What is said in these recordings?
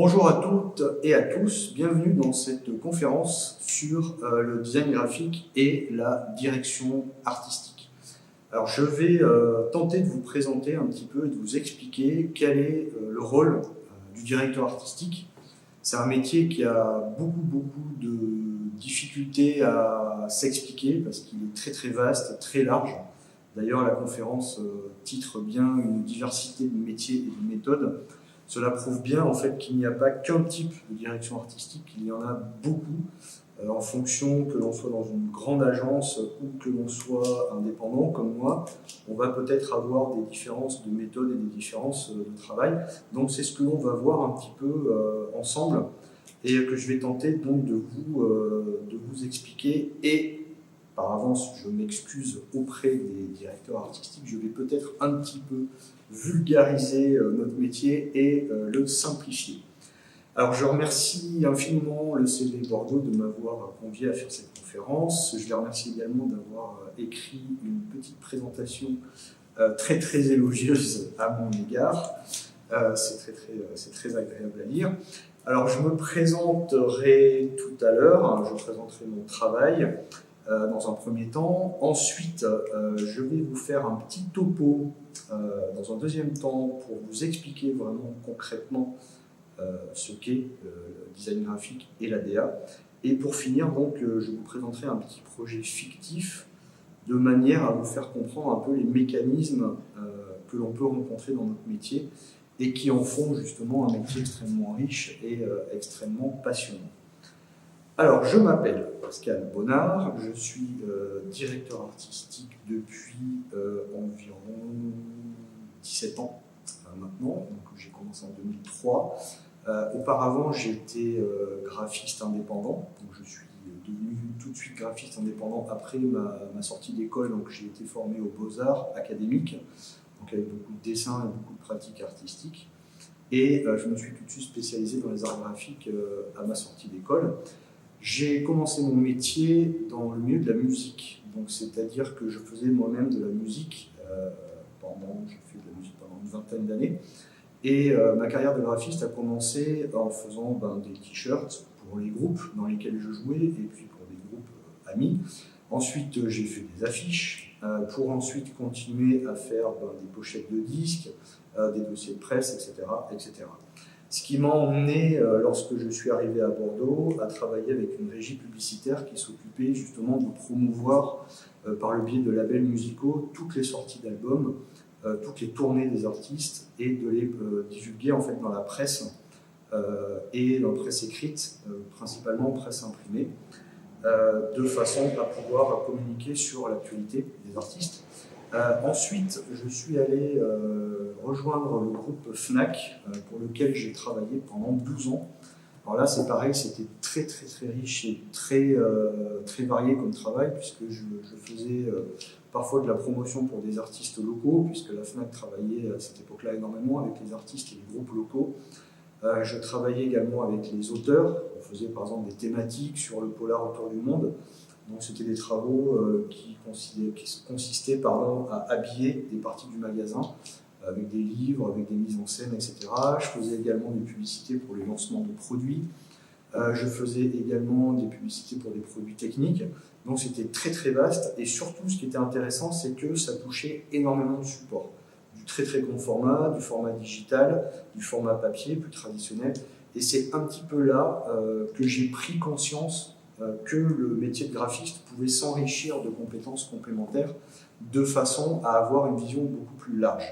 Bonjour à toutes et à tous, bienvenue dans cette conférence sur le design graphique et la direction artistique. Alors je vais tenter de vous présenter un petit peu et de vous expliquer quel est le rôle du directeur artistique. C'est un métier qui a beaucoup de difficultés à s'expliquer parce qu'il est très vaste, très large. D'ailleurs la conférence titre bien une diversité de métiers et de méthodes. Cela prouve bien en fait qu'il n'y a pas qu'un type de direction artistique, il y en a beaucoup, en fonction que l'on soit dans une grande agence ou que l'on soit indépendant comme moi, on va peut-être avoir des différences de méthode et des différences de travail. Donc c'est ce que l'on va voir un petit peu ensemble et que je vais tenter donc de vous expliquer. Et par avance, je m'excuse auprès des directeurs artistiques, je vais peut-être un petit peu vulgariser notre métier et le simplifier. Alors je remercie infiniment le CV Bordeaux de m'avoir convié à faire cette conférence. Je les remercie également d'avoir écrit une petite présentation très élogieuse à mon égard. C'est très agréable à lire. Alors je me présenterai tout à l'heure, je présenterai mon travail dans un premier temps. Ensuite, je vais vous faire un petit topo dans un deuxième temps pour vous expliquer vraiment concrètement ce qu'est le design graphique et la DA. Et pour finir, donc, je vous présenterai un petit projet fictif de manière à vous faire comprendre un peu les mécanismes que l'on peut rencontrer dans notre métier et qui en font justement un métier extrêmement riche et extrêmement passionnant. Alors, je m'appelle Pascal Bonnard, je suis directeur artistique depuis environ 17 ans maintenant, donc j'ai commencé en 2003. Auparavant, j'étais graphiste indépendant, donc je suis devenu tout de suite graphiste indépendant après ma sortie d'école, donc j'ai été formé aux Beaux-Arts académiques, donc avec beaucoup de dessins et beaucoup de pratiques artistiques. Et je me suis tout de suite spécialisé dans les arts graphiques à ma sortie d'école. J'ai commencé mon métier dans le milieu de la musique, donc c'est-à-dire que je faisais moi-même de la musique j'ai fait de la musique pendant une vingtaine d'années. Et ma carrière de graphiste a commencé en faisant des t-shirts pour les groupes dans lesquels je jouais et puis pour des groupes amis. Ensuite, j'ai fait des affiches pour ensuite continuer à faire des pochettes de disques, des dossiers de presse, etc. Ce qui m'a emmené, lorsque je suis arrivé à Bordeaux, à travailler avec une régie publicitaire qui s'occupait justement de promouvoir, par le biais de labels musicaux, toutes les sorties d'albums, toutes les tournées des artistes et de les divulguer en fait dans la presse et dans la presse écrite, principalement presse imprimée, de façon à pouvoir communiquer sur l'actualité des artistes. Ensuite, je suis allé rejoindre le groupe Fnac, pour lequel j'ai travaillé pendant 12 ans. Alors là, c'est pareil, c'était très riche et très varié comme travail, puisque je faisais parfois de la promotion pour des artistes locaux, puisque la Fnac travaillait à cette époque-là énormément avec les artistes et les groupes locaux. Je travaillais également avec les auteurs, on faisait par exemple des thématiques sur le polar autour du monde. Donc c'était des travaux qui consistaient à habiller des parties du magasin avec des livres, avec des mises en scène, etc. Je faisais également des publicités pour les lancements de produits. Je faisais également des publicités pour des produits techniques. Donc c'était très vaste. Et surtout, ce qui était intéressant, c'est que ça touchait énormément de supports. Du très grand format, du format digital, du format papier, plus traditionnel. Et c'est un petit peu là que j'ai pris conscience que le métier de graphiste pouvait s'enrichir de compétences complémentaires de façon à avoir une vision beaucoup plus large.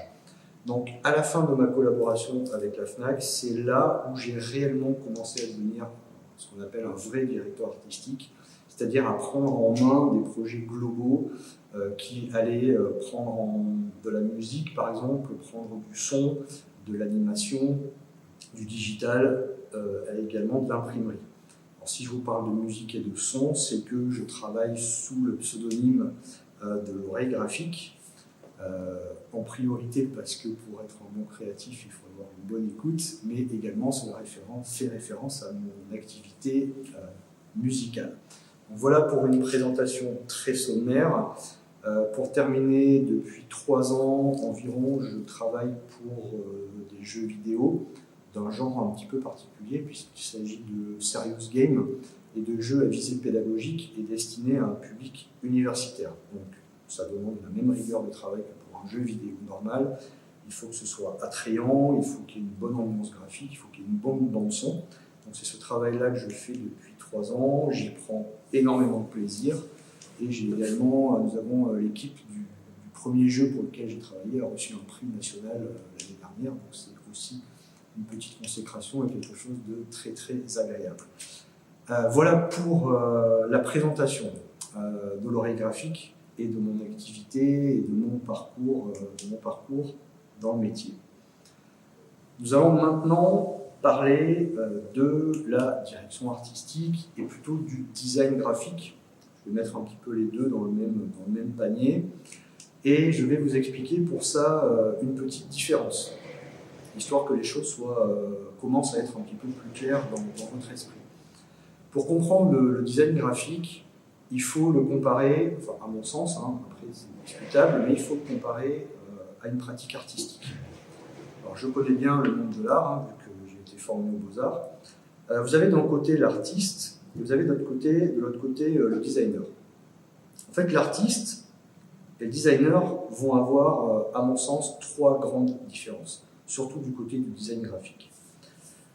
Donc, à la fin de ma collaboration avec la Fnac, c'est là où j'ai réellement commencé à devenir ce qu'on appelle un vrai directeur artistique, c'est-à-dire à prendre en main des projets globaux qui allaient prendre de la musique, par exemple, prendre du son, de l'animation, du digital, également de l'imprimerie. Alors, si je vous parle de musique et de son, c'est que je travaille sous le pseudonyme de l'oreille graphique, en priorité parce que pour être un bon créatif, il faut avoir une bonne écoute, mais également cela fait référence à mon activité musicale. Donc voilà pour une présentation très sommaire. Pour terminer, depuis 3 ans environ, je travaille pour des jeux vidéo, d'un genre un petit peu particulier, puisqu'il s'agit de serious game et de jeux à visée pédagogique et destinés à un public universitaire. Donc ça demande la même rigueur de travail que pour un jeu vidéo normal. Il faut que ce soit attrayant, il faut qu'il y ait une bonne ambiance graphique, il faut qu'il y ait une bonne bande-son. Donc c'est ce travail-là que je fais depuis 3 ans, j'y prends énormément de plaisir. Et nous avons l'équipe du premier jeu pour lequel j'ai travaillé a reçu un prix national l'année dernière, donc c'est aussi une petite consécration et quelque chose de très très agréable. Voilà pour la présentation de l'oreille graphique et de mon activité et de mon parcours dans le métier. Nous allons maintenant parler de la direction artistique et plutôt du design graphique. Je vais mettre un petit peu les deux dans le même panier et je vais vous expliquer pour ça une petite différence, histoire que les choses commencent à être un petit peu plus claires dans votre esprit. Pour comprendre le design graphique, il faut le comparer, enfin à mon sens, après c'est discutable, mais il faut le comparer à une pratique artistique. Alors je connais bien le monde de l'art, vu que j'ai été formé aux Beaux-Arts. Vous avez d'un côté l'artiste, et vous avez de l'autre côté le designer. En fait, l'artiste et le designer vont avoir, à mon sens, 3 grandes différences, surtout du côté du design graphique.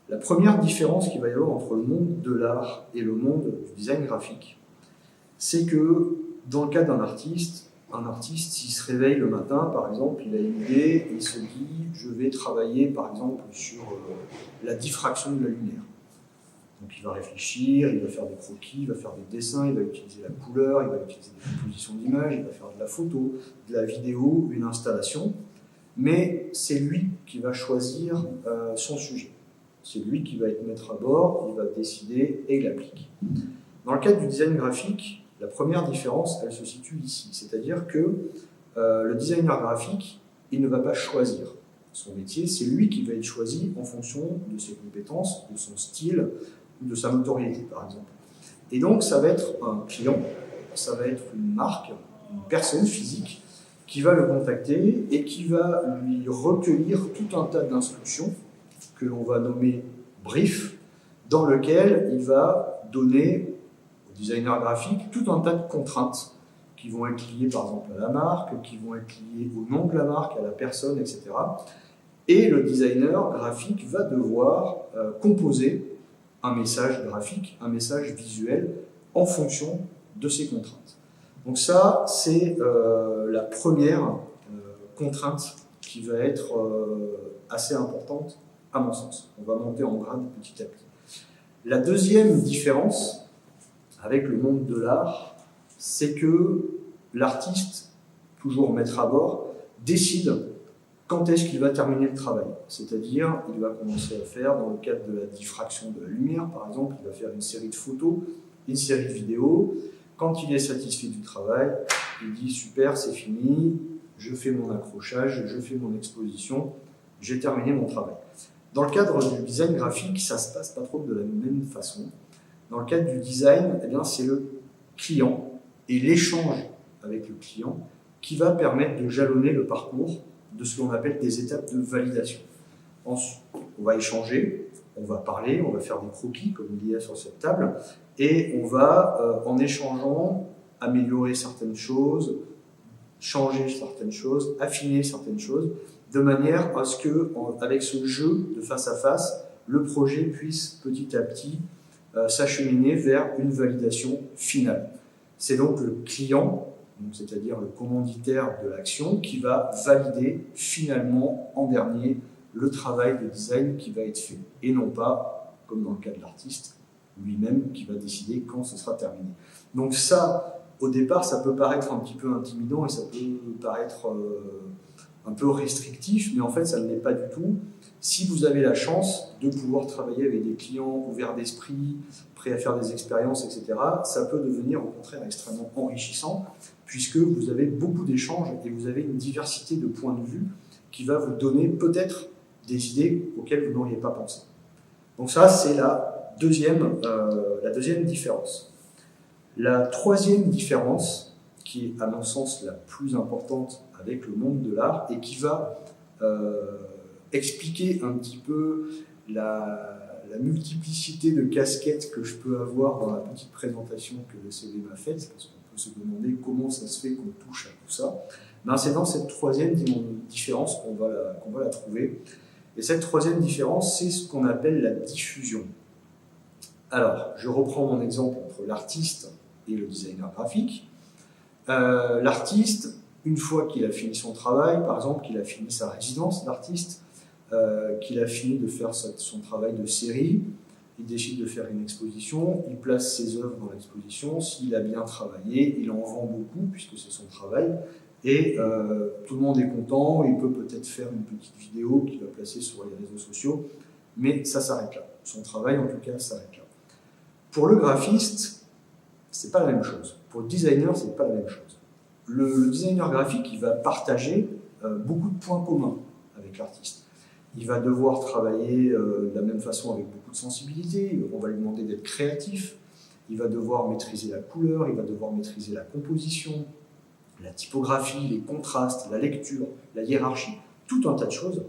La première différence qu'il va y avoir entre le monde de l'art et le monde du design graphique, c'est que dans le cas d'un artiste, s'il se réveille le matin, par exemple, il a une idée, il se dit « je vais travailler, par exemple, sur la diffraction de la lumière ». Donc il va réfléchir, il va faire des croquis, il va faire des dessins, il va utiliser la couleur, il va utiliser des compositions d'images, il va faire de la photo, de la vidéo, une installation. Mais c'est lui qui va choisir son sujet. C'est lui qui va être maître à bord, il va décider et il l'applique. Dans le cadre du design graphique, la première différence, elle se situe ici. C'est-à-dire que le designer graphique, il ne va pas choisir son métier, c'est lui qui va être choisi en fonction de ses compétences, de son style, ou de sa notoriété, par exemple. Et donc, ça va être un client, ça va être une marque, une personne physique, qui va le contacter et qui va lui recueillir tout un tas d'instructions que l'on va nommer brief, dans lequel il va donner au designer graphique tout un tas de contraintes qui vont être liées par exemple à la marque, qui vont être liées au nom de la marque, à la personne, etc. Et le designer graphique va devoir composer un message graphique, un message visuel en fonction de ces contraintes. Donc ça, c'est la première contrainte qui va être assez importante à mon sens. On va monter en grade petit à petit. La deuxième différence avec le monde de l'art, c'est que l'artiste, toujours maître à bord, décide quand est-ce qu'il va terminer le travail. C'est-à-dire, il va commencer à faire, dans le cadre de la diffraction de la lumière, par exemple, il va faire une série de photos, une série de vidéos. Quand il est satisfait du travail, il dit « super, c'est fini, je fais mon accrochage, je fais mon exposition, j'ai terminé mon travail ». Dans le cadre du design graphique, ça ne se passe pas trop de la même façon. Dans le cadre du design, eh bien, c'est le client et l'échange avec le client qui va permettre de jalonner le parcours de ce qu'on appelle des étapes de validation. Ensuite, on va échanger, on va parler, on va faire des croquis comme il y a sur cette table, et on va, en échangeant, améliorer certaines choses, changer certaines choses, affiner certaines choses, de manière à ce que, avec ce jeu de face à face, le projet puisse petit à petit s'acheminer vers une validation finale. C'est donc le client, c'est-à-dire le commanditaire de l'action, qui va valider finalement en dernier le travail de design qui va être fait, et non pas, comme dans le cas de l'artiste, lui-même qui va décider quand ce sera terminé. Donc ça, au départ, ça peut paraître un petit peu intimidant et ça peut paraître un peu restrictif, mais en fait, ça ne l'est pas du tout. Si vous avez la chance de pouvoir travailler avec des clients ouverts d'esprit, prêts à faire des expériences, etc., ça peut devenir au contraire extrêmement enrichissant, puisque vous avez beaucoup d'échanges et vous avez une diversité de points de vue qui va vous donner peut-être des idées auxquelles vous n'auriez pas pensé. Donc ça, c'est la deuxième différence. La troisième différence, qui est à mon sens la plus importante avec le monde de l'art et qui va expliquer un petit peu la multiplicité de casquettes que je peux avoir dans la petite présentation que le CV m'a faite, parce qu'on peut se demander comment ça se fait qu'on touche à tout ça, ben c'est dans cette troisième différence qu'on va la trouver. Et cette troisième différence, c'est ce qu'on appelle la diffusion. Alors, je reprends mon exemple entre l'artiste et le designer graphique. L'artiste, une fois qu'il a fini son travail, par exemple, qu'il a fini sa résidence d'artiste, qu'il a fini de faire son travail de série, il décide de faire une exposition, il place ses œuvres dans l'exposition, s'il a bien travaillé, il en vend beaucoup puisque c'est son travail, et tout le monde est content, il peut peut-être faire une petite vidéo qu'il va placer sur les réseaux sociaux, mais ça s'arrête là. Son travail, en tout cas, s'arrête là. Pour le graphiste, c'est pas la même chose. Pour le designer, c'est pas la même chose. Le designer graphique, il va partager beaucoup de points communs avec l'artiste. Il va devoir travailler de la même façon avec beaucoup de sensibilité, on va lui demander d'être créatif, il va devoir maîtriser la couleur, il va devoir maîtriser la composition, la typographie, les contrastes, la lecture, la hiérarchie, tout un tas de choses.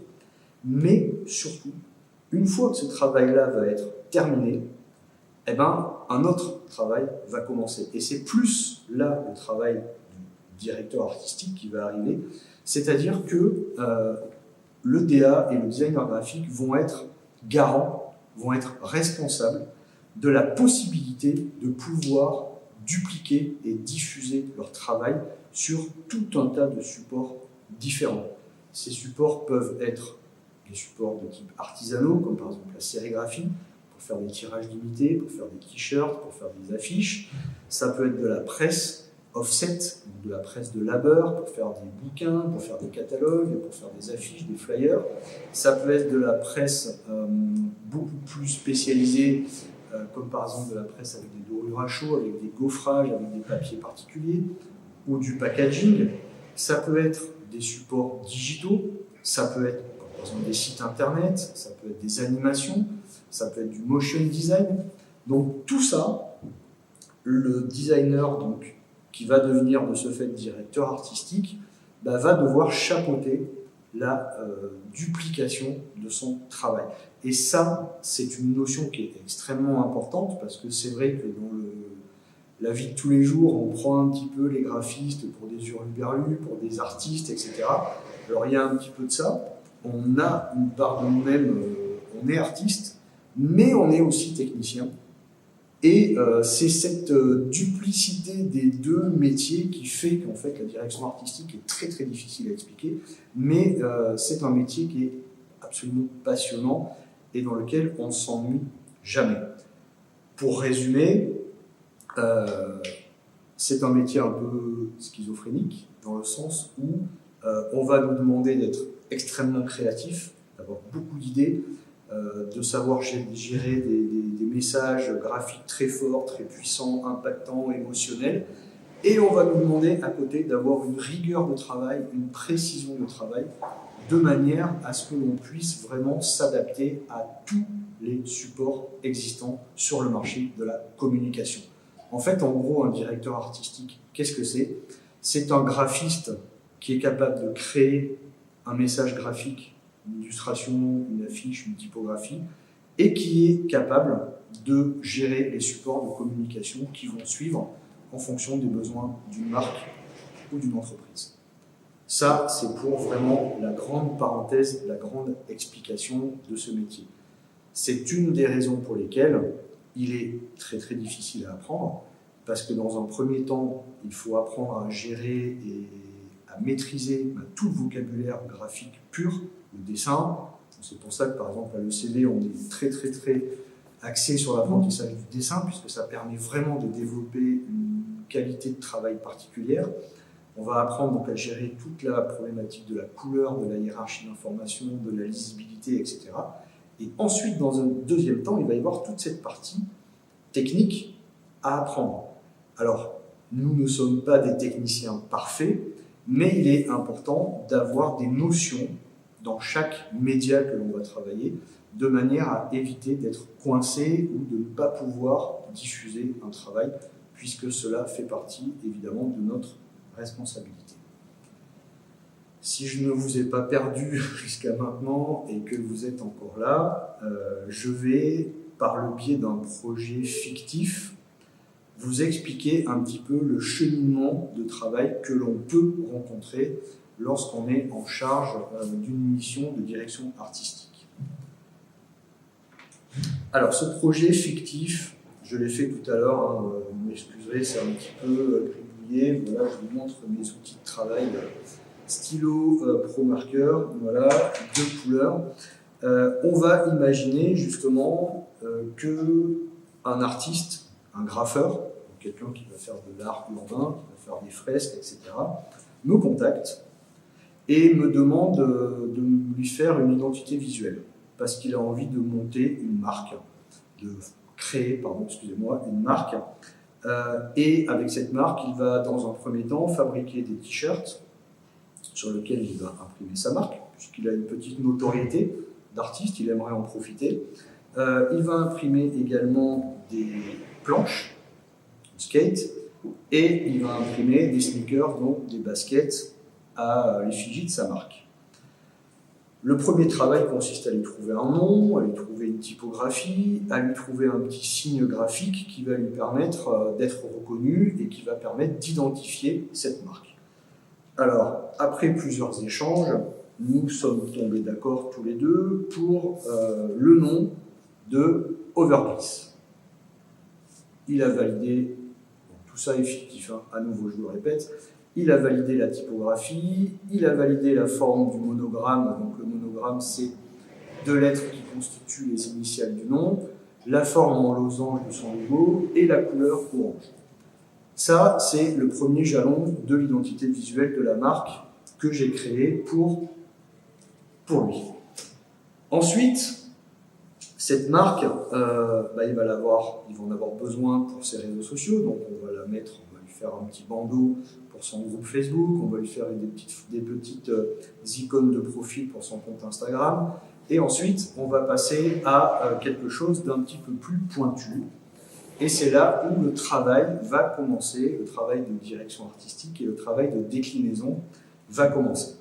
Mais surtout, une fois que ce travail-là va être terminé, eh ben, un autre travail va commencer. Et c'est plus là le travail du directeur artistique qui va arriver, c'est-à-dire que le DA et le designer graphique vont être garants, vont être responsables de la possibilité de pouvoir dupliquer et diffuser leur travail sur tout un tas de supports différents. Ces supports peuvent être des supports de type artisanaux, comme par exemple la sérigraphie, pour faire des tirages limités, pour faire des t-shirts, pour faire des affiches. Ça peut être de la presse offset, de la presse de labeur, pour faire des bouquins, pour faire des catalogues, pour faire des affiches, des flyers. Ça peut être de la presse beaucoup plus spécialisée, comme par exemple de la presse avec des dorures à chaud, avec des gaufrages, avec des papiers particuliers, ou du packaging. Ça peut être des supports digitaux, ça peut être par exemple des sites internet, ça peut être des animations, ça peut être du motion design. Donc tout ça, le designer qui va devenir de ce fait directeur artistique, va devoir chapeauter la duplication de son travail. Et ça, c'est une notion qui est extrêmement importante parce que c'est vrai que dans la vie de tous les jours, on prend un petit peu les graphistes pour des hurluberlus, pour des artistes, etc. Alors il y a un petit peu de ça. On a une part de nous-mêmes, on est artiste, mais on est aussi technicien. Et c'est cette duplicité des deux métiers qui fait qu'en fait la direction artistique est très très difficile à expliquer, mais c'est un métier qui est absolument passionnant et dans lequel on ne s'ennuie jamais. Pour résumer, c'est un métier un peu schizophrénique dans le sens où on va nous demander d'être extrêmement créatif, d'avoir beaucoup d'idées, de savoir gérer des messages graphiques très forts, très puissants, impactants, émotionnels. Et on va nous demander à côté d'avoir une rigueur de travail, une précision de travail, de manière à ce que l'on puisse vraiment s'adapter à tous les supports existants sur le marché de la communication. En fait, en gros, un directeur artistique, qu'est-ce que c'est ? C'est un graphiste qui est capable de créer un message graphique, une illustration, une affiche, une typographie, et qui est capable de gérer les supports de communication qui vont suivre en fonction des besoins d'une marque ou d'une entreprise. Ça, c'est pour vraiment la grande parenthèse, la grande explication de ce métier. C'est une des raisons pour lesquelles il est très très difficile à apprendre, parce que dans un premier temps, il faut apprendre à gérer et à maîtriser tout le vocabulaire graphique pur, le dessin. C'est pour ça que par exemple à l'ECV, on est très très très axé sur l'apprentissage du dessin, puisque ça permet vraiment de développer une qualité de travail particulière. On va apprendre donc à gérer toute la problématique de la couleur, de la hiérarchie d'information, de la lisibilité, etc. Et ensuite, dans un deuxième temps, il va y avoir toute cette partie technique à apprendre. Alors, nous ne sommes pas des techniciens parfaits, mais il est important d'avoir des notions dans chaque média que l'on va travailler, de manière à éviter d'être coincé ou de ne pas pouvoir diffuser un travail, puisque cela fait partie évidemment de notre responsabilité. Si je ne vous ai pas perdu jusqu'à maintenant et que vous êtes encore là, je vais, par le biais d'un projet fictif, vous expliquer un petit peu le cheminement de travail que l'on peut rencontrer lorsqu'on est en charge d'une mission de direction artistique. Alors, ce projet fictif, je l'ai fait tout à l'heure, hein, vous m'excuserez, c'est un petit peu gribouillé. Voilà, je vous montre mes outils de travail. Stylo Pro Marker, voilà, 2 couleurs. On va imaginer justement qu'un artiste, un graffeur, quelqu'un qui va faire de l'art urbain, qui va faire des fresques, etc., me contacte et me demande de lui faire une identité visuelle, parce qu'il a envie de monter une marque, de créer, une marque. Et avec cette marque, il va dans un premier temps fabriquer des t-shirts sur lesquels il va imprimer sa marque, puisqu'il a une petite notoriété d'artiste, il aimerait en profiter. Il va imprimer également des planches, skate, et il va imprimer des sneakers, donc des baskets, à l'effigie de sa marque. Le premier travail consiste à lui trouver un nom, à lui trouver une typographie, à lui trouver un petit signe graphique qui va lui permettre d'être reconnu et qui va permettre d'identifier cette marque. Alors, après plusieurs échanges, nous sommes tombés d'accord tous les deux pour le nom de Overbliss. Il a validé, tout ça est fictif, hein, à nouveau je le répète, il a validé la typographie, il a validé la forme du monogramme, donc le monogramme c'est 2 lettres qui constituent les initiales du nom, la forme en losange de son logo et la couleur orange. Ça, c'est le premier jalon de l'identité visuelle de la marque que j'ai créée pour lui. Ensuite, cette marque, il va en avoir besoin pour ses réseaux sociaux, donc on va lui faire un petit bandeau pour son groupe Facebook, on va lui faire des petites icônes de profil pour son compte Instagram, et ensuite on va passer à quelque chose d'un petit peu plus pointu, et c'est là où le travail va commencer, le travail de direction artistique et le travail de déclinaison va commencer.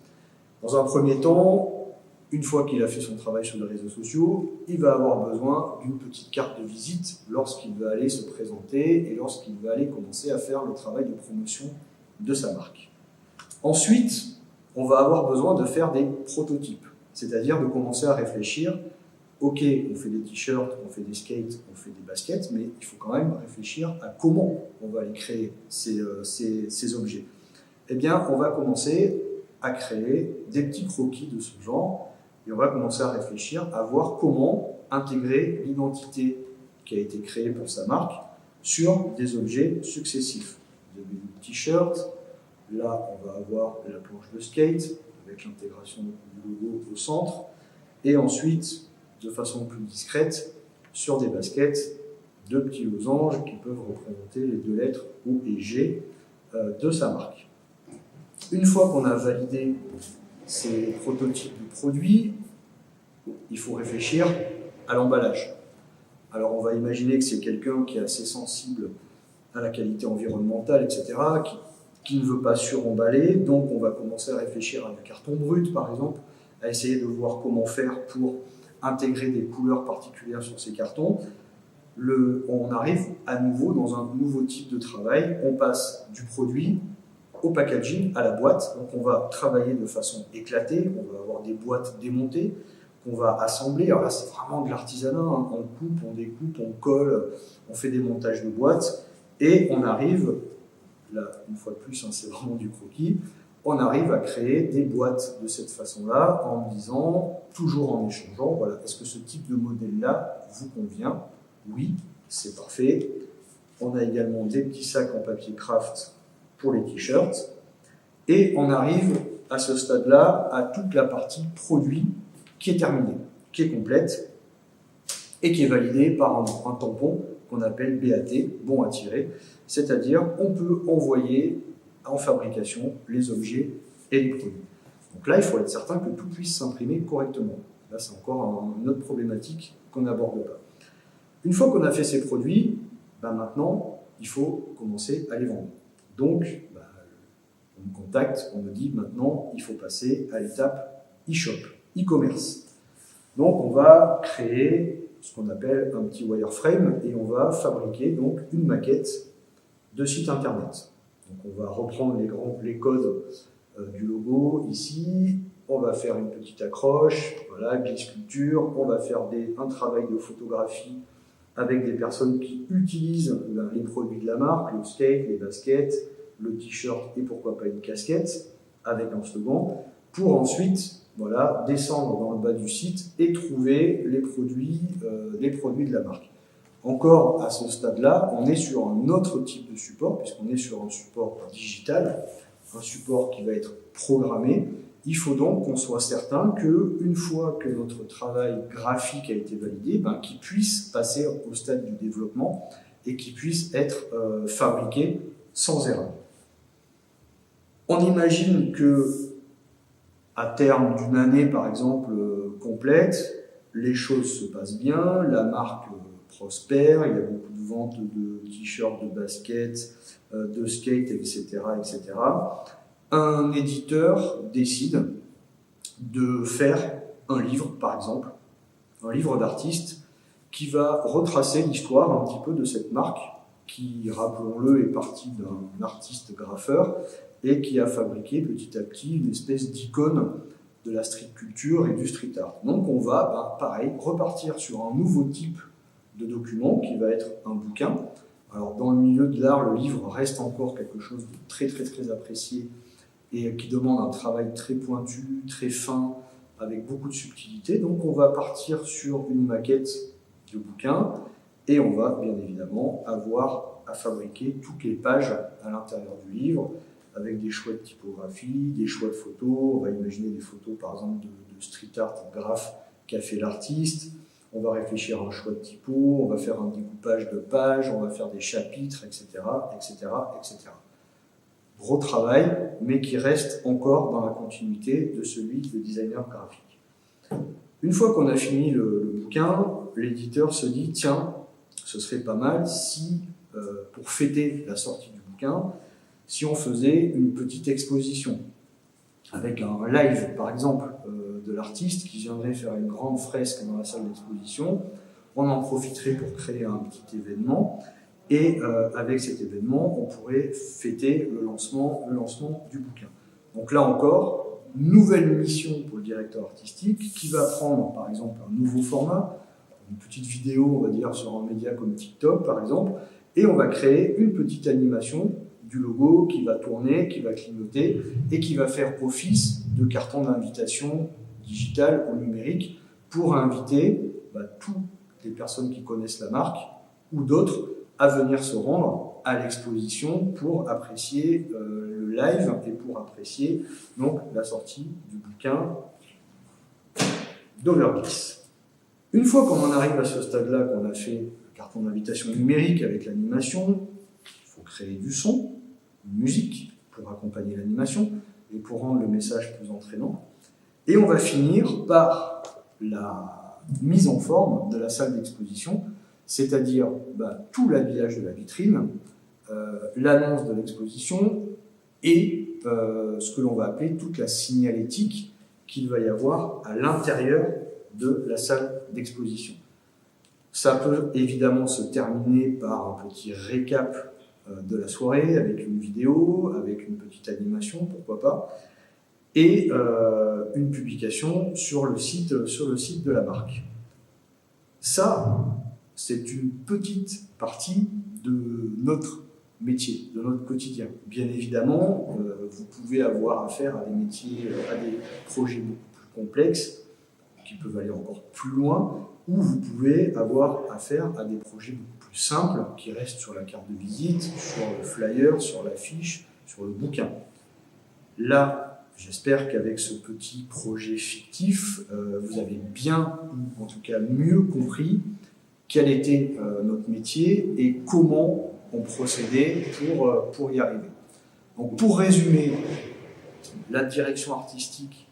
Dans un premier temps, une fois qu'il a fait son travail sur les réseaux sociaux, il va avoir besoin d'une petite carte de visite lorsqu'il va aller se présenter et lorsqu'il va aller commencer à faire le travail de promotion de sa marque. Ensuite, on va avoir besoin de faire des prototypes, c'est-à-dire de commencer à réfléchir. Ok, on fait des t-shirts, on fait des skates, on fait des baskets, mais il faut quand même réfléchir à comment on va aller créer ces objets. Eh bien, on va commencer à créer des petits croquis de ce genre, et on va commencer à réfléchir à voir comment intégrer l'identité qui a été créée pour sa marque sur des objets successifs. Vous avez le t-shirt, là on va avoir la planche de skate, avec l'intégration du logo au centre, et ensuite, de façon plus discrète, sur des baskets, 2 petits losanges qui peuvent représenter les 2 lettres O et G de sa marque. Une fois qu'on a validé ces prototypes de produits, il faut réfléchir à l'emballage. Alors on va imaginer que c'est quelqu'un qui est assez sensible à la qualité environnementale, etc., qui ne veut pas suremballer, donc on va commencer à réfléchir à du carton brut, par exemple, à essayer de voir comment faire pour intégrer des couleurs particulières sur ces cartons. On arrive à nouveau dans un nouveau type de travail, on passe du produit au packaging, à la boîte. Donc on va travailler de façon éclatée, on va avoir des boîtes démontées qu'on va assembler. Alors là c'est vraiment de l'artisanat, hein. On coupe, on découpe, on colle, on fait des montages de boîtes et on arrive, là une fois de plus hein, c'est vraiment du croquis, on arrive à créer des boîtes de cette façon-là en disant, toujours en échangeant, voilà, est-ce que ce type de modèle-là vous convient? Oui, c'est parfait. On a également des petits sacs en papier craft pour les t-shirts, et on arrive à ce stade-là à toute la partie produit qui est terminée, qui est complète, et qui est validée par un tampon qu'on appelle BAT, bon à tirer, c'est-à-dire on peut envoyer en fabrication les objets et les produits. Donc là, il faut être certain que tout puisse s'imprimer correctement. Là, c'est encore une autre problématique qu'on n'aborde pas. Une fois qu'on a fait ces produits, maintenant, il faut commencer à les vendre. Donc, On me contacte, on me dit maintenant il faut passer à l'étape e-shop, e-commerce. Donc on va créer ce qu'on appelle un petit wireframe et on va fabriquer donc une maquette de site internet. Donc on va reprendre les codes du logo ici, on va faire une petite accroche, voilà, glisse-culture, on va faire un travail de photographie avec des personnes qui utilisent les produits de la marque, le skate, les baskets, le t-shirt et pourquoi pas une casquette avec un slogan, pour ensuite voilà, descendre dans le bas du site et trouver les produits de la marque. Encore à ce stade-là, on est sur un autre type de support, puisqu'on est sur un support digital, un support qui va être programmé. Il faut donc qu'on soit certain qu'une fois que notre travail graphique a été validé, qu'il puisse passer au stade du développement et qu'il puisse être fabriqué sans erreur. On imagine que à terme d'une année, par exemple, complète, les choses se passent bien, la marque prospère, il y a beaucoup de ventes de t-shirts, de baskets, de skate, etc., etc. Un éditeur décide de faire un livre, par exemple, un livre d'artiste, qui va retracer l'histoire un petit peu de cette marque, qui, rappelons-le, est partie d'un artiste graffeur, et qui a fabriqué petit à petit une espèce d'icône de la street culture et du street art. Donc on va, pareil, repartir sur un nouveau type de document qui va être un bouquin. Alors dans le milieu de l'art, le livre reste encore quelque chose de très très très apprécié et qui demande un travail très pointu, très fin, avec beaucoup de subtilité. Donc on va partir sur une maquette de bouquin et on va bien évidemment avoir à fabriquer toutes les pages à l'intérieur du livre, avec des choix de typographie, des choix de photos. On va imaginer des photos, par exemple, de street art, graphe qu'a fait l'artiste. On va réfléchir à un choix de typo, on va faire un découpage de pages, on va faire des chapitres, etc., etc., etc. Gros travail, mais qui reste encore dans la continuité de celui de designer graphique. Une fois qu'on a fini le bouquin, l'éditeur se dit « Tiens, ce serait pas mal si, pour fêter la sortie du bouquin, si on faisait une petite exposition, avec un live, par exemple, de l'artiste qui viendrait faire une grande fresque dans la salle d'exposition, on en profiterait pour créer un petit événement, et avec cet événement, on pourrait fêter le lancement du bouquin. Donc là encore, nouvelle mission pour le directeur artistique, qui va prendre, par exemple, un nouveau format, une petite vidéo, on va dire, sur un média comme TikTok, par exemple, et on va créer une petite animation du logo qui va tourner, qui va clignoter et qui va faire office de carton d'invitation digital ou numérique pour inviter toutes les personnes qui connaissent la marque ou d'autres à venir se rendre à l'exposition pour apprécier le live et pour apprécier donc la sortie du bouquin d'Overbliss. Une fois qu'on en arrive à ce stade-là, qu'on a fait le carton d'invitation numérique avec l'animation, il faut créer du son, une musique pour accompagner l'animation et pour rendre le message plus entraînant. Et on va finir par la mise en forme de la salle d'exposition, c'est-à-dire tout l'habillage de la vitrine, l'annonce de l'exposition et ce que l'on va appeler toute la signalétique qu'il va y avoir à l'intérieur de la salle d'exposition. Ça peut évidemment se terminer par un petit récap de la soirée, avec une vidéo, avec une petite animation, pourquoi pas, et une publication sur le site de la marque. Ça, c'est une petite partie de notre métier, de notre quotidien. Bien évidemment, vous pouvez avoir affaire à des métiers, à des projets beaucoup plus complexes, qui peuvent aller encore plus loin, ou vous pouvez avoir affaire à des projets beaucoup plus simples, qui restent sur la carte de visite, sur le flyer, sur l'affiche, sur le bouquin. Là, j'espère qu'avec ce petit projet fictif, vous avez bien, ou en tout cas mieux compris, quel était notre métier et comment on procédait pour y arriver. Donc, pour résumer, la direction artistique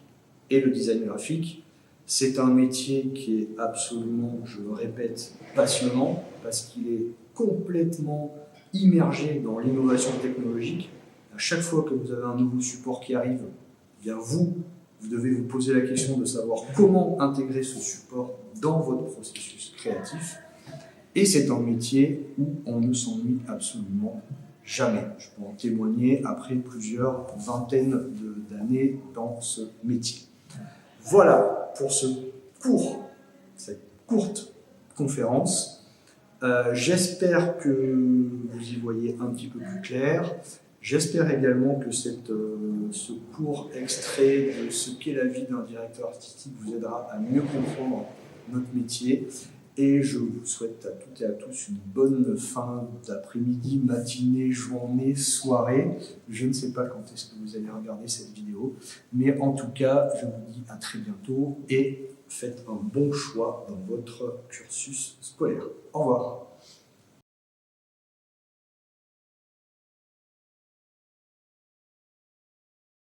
et le design graphique, c'est un métier qui est absolument, je le répète, passionnant parce qu'il est complètement immergé dans l'innovation technologique À chaque fois que vous avez un nouveau support qui arrive, eh bien vous devez vous poser la question de savoir comment intégrer ce support dans votre processus créatif. Et c'est un métier où on ne s'ennuie absolument jamais. Je peux en témoigner après plusieurs vingtaines d'années dans ce métier. Voilà pour cette courte conférence. J'espère que vous y voyez un petit peu plus clair. J'espère également que ce court extrait de ce qu'est la vie d'un directeur artistique vous aidera à mieux comprendre notre métier. Et je vous souhaite à toutes et à tous une bonne fin d'après-midi, matinée, journée, soirée. Je ne sais pas quand est-ce que vous allez regarder cette vidéo, mais en tout cas, je vous dis à très bientôt et faites un bon choix dans votre cursus scolaire. Au revoir.